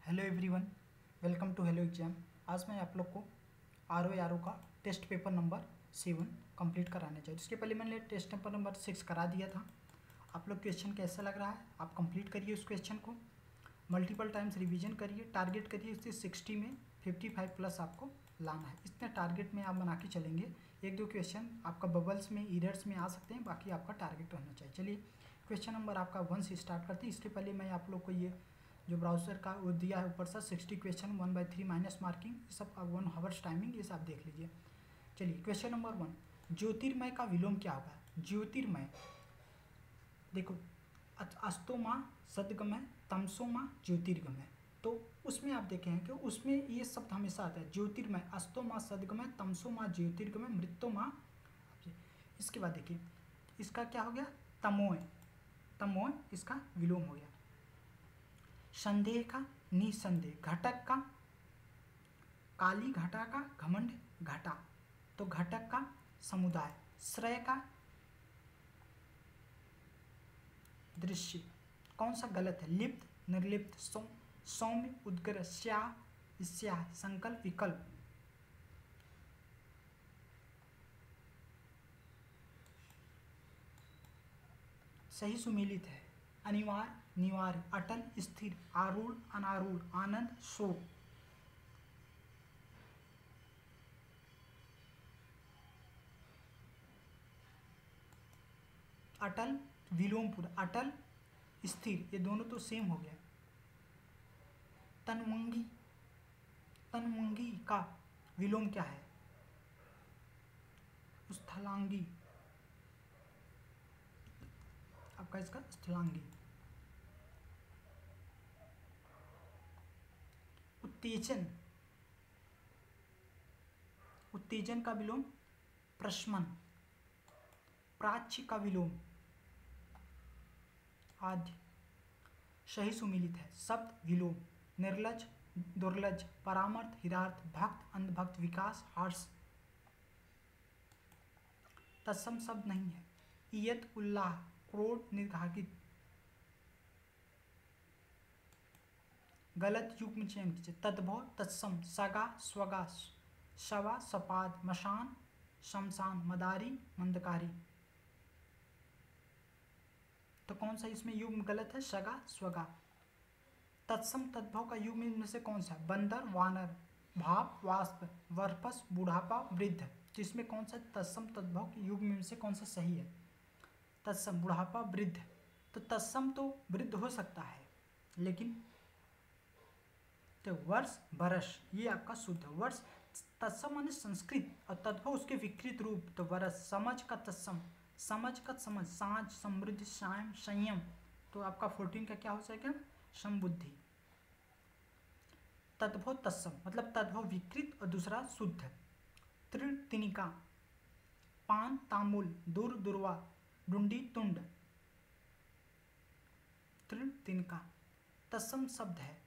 Hello everyone, welcome to hello exam. आज मैं आप लोग को आर ओ का टेस्ट पेपर नंबर 7 कंप्लीट कराने चाहिए। इसके पहले मैंने टेस्ट पेपर नंबर 6 करा दिया था। आप लोग क्वेश्चन कैसा लग रहा है, आप कंप्लीट करिए उस क्वेश्चन को, मल्टीपल टाइम्स रिवीजन करिए, टारगेट करिए उससे 60 में 55 प्लस आपको लाना है। इतने टारगेट में आप बना के चलेंगे। एक दो क्वेश्चन आपका बबल्स में, इरर्स में आ सकते हैं, बाकी आपका टारगेट रहना चाहिए। चलिए क्वेश्चन नंबर आपका 1 से स्टार्ट करते हैं। इसके पहले मैं आप लोग को ये जो ब्राउज़र का वो दिया है ऊपर से 60 क्वेश्चन 1/3 माइनस मार्किंग, ये सब 1 आवर्स टाइमिंग, ये सब देख लीजिए। चलिए क्वेश्चन नंबर 1, ज्योतिर्मय का विलोम क्या होगा? ज्योतिर्मय देखो, अस्तोमा सदगमय, तमसोमा ज्योतिर्गमय। तो उसमें आप देखें कि उसमें ये शब्द हमेशा आता है, ज्योतिर्मय, अस्तोमा सदगमय, तमसोमा ज्योतिर्गमय, मृत्योमा। इसके बाद देखिए इसका क्या हो गया, तमोय, तमोय इसका विलोम हो गया। संदेह का निसंदेह, घटक का, काली घटा का घमंड घटा, तो घटक का समुदाय, श्रेय का दृश्य। कौन सा गलत है? लिप्त, निर्लिप्त, सौम्य, उद्ग्र, स्याह, स्याह, संकल्प, विकल्प। सही सुमेलित है। अनिवार्य, निवार्य, अटल, स्थिर, आरूढ़, अनारूढ़, आनंद, शोक। अटल विलोमपुर, अटल स्थिर, ये दोनों तो सेम हो गया। तनवंगी, तनवंगी का विलोम क्या है? स्थलांगी, आपका इसका स्थलांगी। उत्तेजन, उत्तेजन का विलोम प्रशमन। प्राच्य का विलोम आद्य। सही सुमिलित है। शब्द विलोम, निर्लज, दुर्लज, परामर्थ, हिरार्थ, भक्त, अंधभक्त, विकास, हर्ष। तत्सम शब्द नहीं है। इयत, उल्लाह, क्रोध, निर्घागित। गलत युग्म चयन कीजिए। तद्भव, तत्सम, सगा, स्वगा, शवा, सपाद, मशान, शमशान, मदारी, मंदकारी। तो कौन सा इसमें युग्म गलत है? सगा, स्वगा। तत्सम तद्भव का युग्म इनमें से कौन सा? बंदर, वानर, भाप, वाष्प, वर्पस, बुढ़ापा, वृद्ध। जिसमें कौन सा तत्सम तद्भव के युग्म में से कौन सा सही है? तत्सम, बुढ़ापा, वृद्ध। तो तत्सम तो वृद्ध हो सकता है, लेकिन तो वर्ष, बरस, ये आपका शुद्ध वर्ष। तत्सम माने संस्कृत और तद्भव उसके विकृत रूप, तो वर्ष। समझ का तत्सम, समझ का समझ, साँझ, समृद्धि, सायं, संयम। तो आपका 14 का क्या हो जाएगा? समबुद्धि। तद्भव तत्सम मतलब तद्भव विकृत और दूसरा शुद्ध। तृण, तिनिका, पान, तांबुल, दूर, दुर्वा, डुंडी, तुंड। तृण, तिनका। तत्सम शब्द है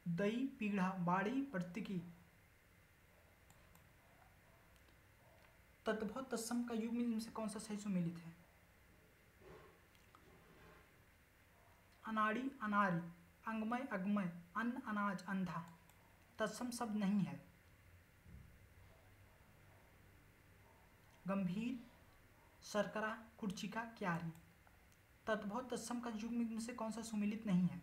दई, पीढ़ा, बाड़ी, पर्तिकी। तद्भव तत्सम का युग्म इनमें से कौन सा सही सुमेलित है? अनाड़ी, अनारी, अंगमय, अगमय, अन्न, अनाज, अंधा। तत्सम शब्द नहीं है। गंभीर, शर्करा, कुर्चिका, क्यारी। तद्भव तत्सम का युग्म इनमें से कौन सा सुमेलित नहीं है?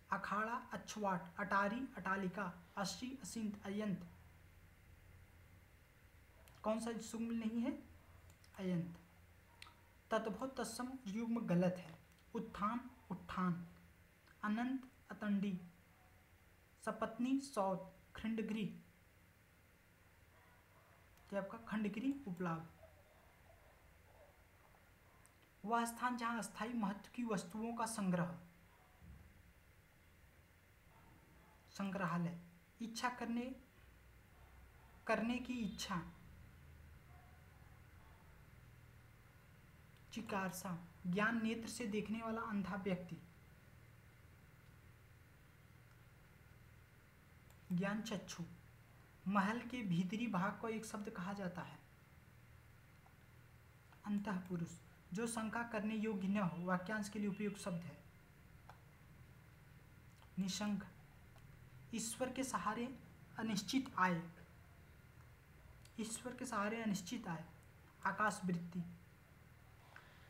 अखाड़ा, अछवाट, अटारी, अटालिका, अशी, असिंत, अयंत। कौन सा सुमेल नहीं है? अयंत। तद्भव तत्सम युग्म गलत है। उत्थान, उत्थान, अनंत, अतंडी, सपत्नी, सौत, खंडगिरी। आपका खंडगिरी, उपलाभ। वह स्थान जहां अस्थायी महत्व की वस्तुओं का संग्रह, संग्रहालय। इच्छा करने, करने की इच्छा, चिकारसा। ज्ञान नेत्र से देखने वाला अंधा व्यक्ति, ज्ञान चक्षु। महल के भीतरी भाग को एक शब्द कहा जाता है अंतःपुरुष। जो शंका करने योग्य न हो, वाक्यांश के लिए उपयुक्त शब्द है। निशंक। ईश्वर के सहारे अनिश्चित आय, ईश्वर के सहारे अनिश्चित आय। आकाशवृत्ति।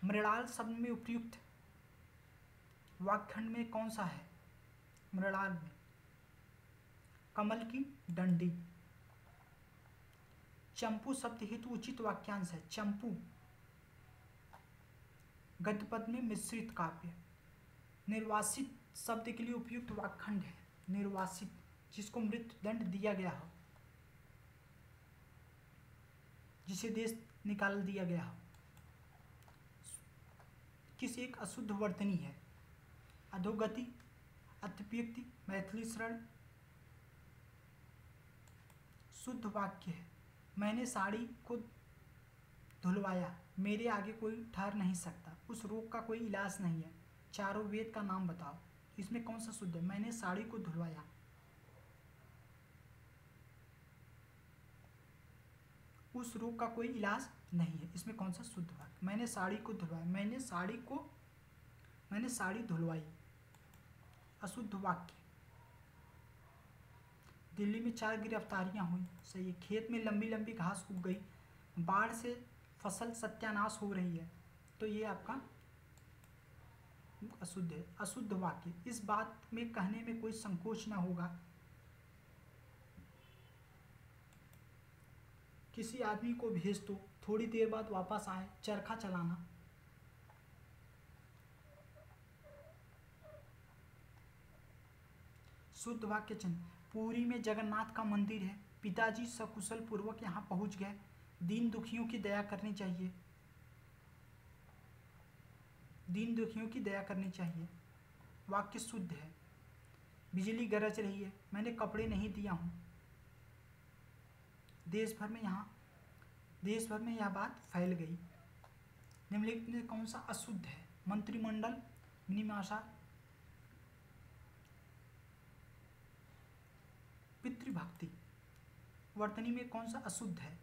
मृणाल शब्द में उपयुक्त वाक्यखंड में कौन सा है? मृणाल में। कमल की डंडी। चंपू शब्द हेतु उचित वाक्यांश है। चंपू गद्य पद में मिश्रित काव्य। निर्वासित शब्द के लिए उपयुक्त वाक्यखंड है निर्वासित, जिसको मृत्यु दंड दिया गया हो, जिसे देश निकाल दिया गया हो। किसी एक अशुद्ध वर्तनी है। अधोगति, अत्युक्ति, मैथिली शरण। शुद्ध वाक्य है। मैंने साड़ी को धुलवाया, मेरे आगे कोई ठहर नहीं सकता, उस रोग का कोई इलाज नहीं है। चारों वेद का नाम बताओ। इसमें कौन सा शुद्ध है? मैंने साड़ी को धुलवाया। उस रोग का कोई इलाज नहीं है। इसमें कौन सा शुद्ध वाक्य? मैंने साड़ी को धुलवाया, मैंने साड़ी धुलवाई। अशुद्ध वाक्य। दिल्ली में 4 गिरफ्तारियां हुई। सही है। खेत में लंबी लंबी घास उग गई, बाढ़ से फसल सत्यानाश हो रही है, तो ये आपका अशुद्ध है। अशुद्ध वाक्य। इस बात में कहने में कोई संकोच ना होगा, किसी आदमी को भेज दो, थोड़ी देर बाद वापस आए, चरखा चलाना। शुद्ध वाक्य चिन्ह। पुरी में जगन्नाथ का मंदिर है, पिताजी सकुशल पूर्वक यहाँ पहुँच गए, दीन दुखियों की दया करनी चाहिए, दीन दुखियों की दया करनी चाहिए। वाक्य शुद्ध है। बिजली गरज रही है, मैंने कपड़े नहीं दिया हूँ। देश भर में यह बात फैल गई। निम्नलिखित में कौन सा अशुद्ध है? मंत्रिमंडल, मीमांसा। पितृभक्ति। वर्तनी में कौन सा अशुद्ध है?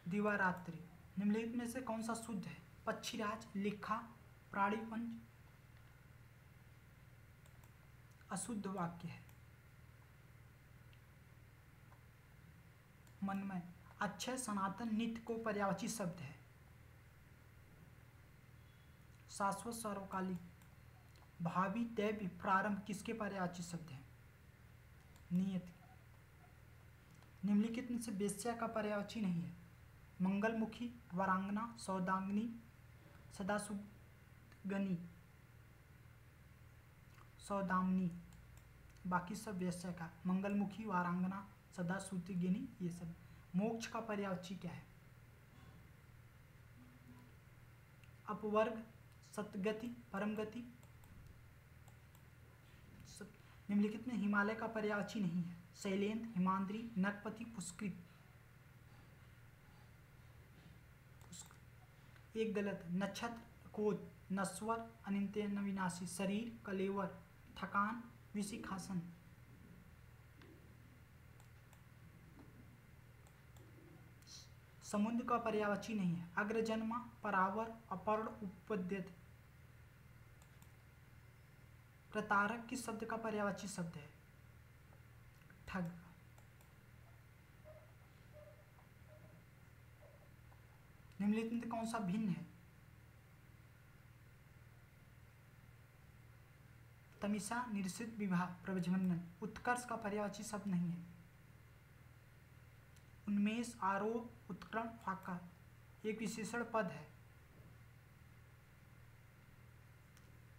दिवारात्रि। निम्नलिखित में से कौन सा शुद्ध है? पक्षीराज, लिखा, प्राणीपंच। अशुद्ध वाक्य है। मनमय। अक्षय, सनातन, नित्य को पर्यायवाची शब्द है। शाश्वत, सर्वकालिक। भावी, दैव्य, प्रारंभ किसके पर्यायवाची शब्द है? नियति। निम्नलिखित में से वेश्या का पर्यायवाची नहीं है। मंगलमुखी, वरांगना, सौदांगनी, सदासुगनी, सौदामनी। बाकी सब वेश्या का। मंगलमुखी, वारांगना, सदासुगनी, ये सब। मोक्ष का पर्यायवाची क्या है? अपवर्ग, सतगति, परमगति। निम्नलिखित में हिमालय का पर्यायवाची नहीं है। शैलेंद्र, हिमाद्री, नगपति, पुष्कृत। एक गलत। नक्षत्र, कोद, नश्वर, अनित्य विनाशी। शरीर, कलेवर, थकान, विशिखासन। समुद्र का पर्यायवाची नहीं है। अग्रजन्मा, परावर, अपर्ण, उपपद्यते। प्रतारक किस शब्द का पर्यायवाची शब्द है? ठग। निम्नलिखित में कौन सा भिन्न है? तमिसा, निरसित, विवाह, प्रवज्वलन। उत्कर्ष का पर्यायवाची शब्द नहीं है। उन्मेष, आरोह, उत्कर्ण, फाका एक विशेषण पद है।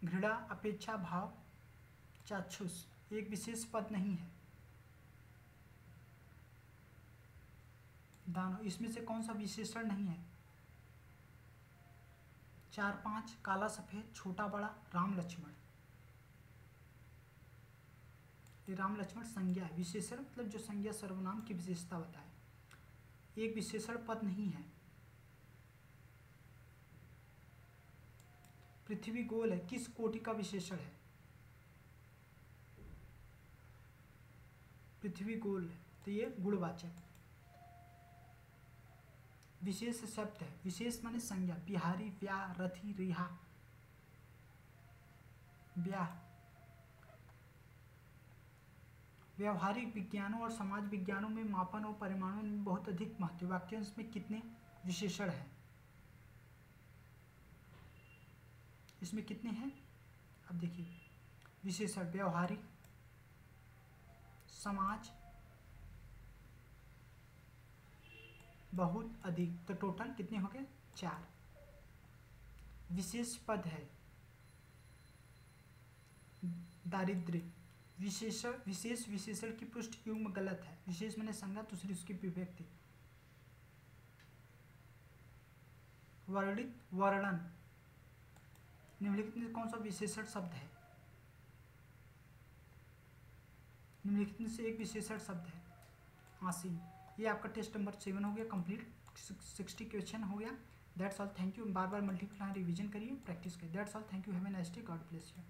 घृणा, अपेक्षा, भाव, चाक्षुष एक विशेष पद नहीं है। दानव, इसमें से कौन सा विशेषण नहीं है? 4, 5, काला, सफेद, छोटा, बड़ा, राम, लक्ष्मण। ये राम लक्ष्मण संज्ञा है। विशेषण मतलब जो संज्ञा सर्वनाम की विशेषता बताए। एक विशेषण पद नहीं है। पृथ्वी गोल है, किस कोटि का विशेषण है? पृथ्वी गोल है, तो ये गुणवाचक। विशेष शब्द है। विशेष माने संज्ञा। बिहारी, व्या, रथी, रिहा। व्यवहारिक विज्ञानों और समाज विज्ञानों में मापन और परिमाणों में बहुत अधिक महत्व। वाक्यांश में कितने विशेषण हैं? इसमें कितने हैं? अब देखिए, विशेषण व्यवहारिक, समाज, बहुत अधिक, तो टोटल कितने हो गए? 4। विशेष पद है दारिद्र्य। विशेष विशेषण की पृष्ठ युग्म गलत है। विशेष मैंने संज्ञा, दूसरी उसकी विभक्ति। वर्णित, वर्णन, निम्नलिखित में कौन सा विशेषण शब्द है? निम्नलिखित में से एक विशेषण शब्द है आसीन। ये आपका टेस्ट नंबर 7 हो गया कंप्लीट। 60 क्वेश्चन हो गया। That's all, thank you. Bar bar multiply revision करिए, प्रैक्टिस करिए। That's all, thank you, have a nice day, God bless you.